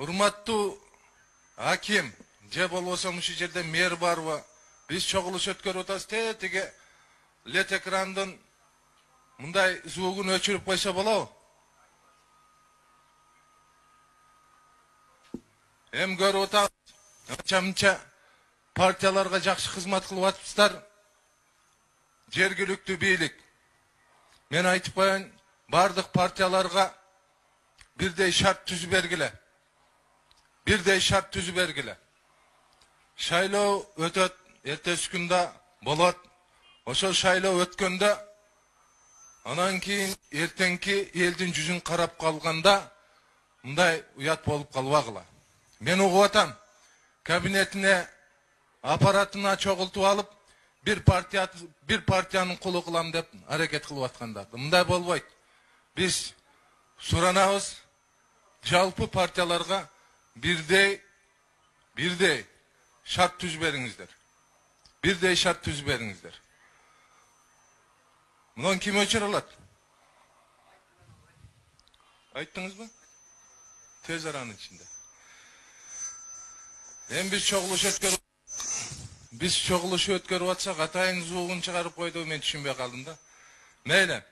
Урматтуу Аким, же болбосо ушул жерде мэр барбы? Биз чогулуш өткөрүп атабыз. Тетиги лет экрандын мындай звугун өчүрүп койсо болобу? Эми көрүп атабыз. Анча-мынча партияларга жакшы кызмат кылып атыпсыздар. Жергиликтүү бийлик. Мен айтып коеюн, бардык партияларга бирдей шарт түзүп бергиле. Бирдей шарт түзүп бергиле. Шайлоо өтөт, эртеси күндө болот. Ошол шайлоо өткөндө анан кийин эртеңки элдин жүзүн карап калганда мындай уят болуп калбагыла. Мен угуп атам, кабинетине аппаратына чогултуп алып, бир партиянын кулу кылам деп аракет кылып аткандарды. Мындай болбойт. Биз суранабыз, жалпы партияларга бирдей шарт түзүп бериңиздер. Бирдей шарт түзүп бериңиздер. Мунун ким өчүрө алат? Айттыңызбы? Тез аранын ичинде. Эми биз чогулуш өткөрүп атсак, атайын звугун чыгарып койду, мен түшүнбөй калдым да. Мейли.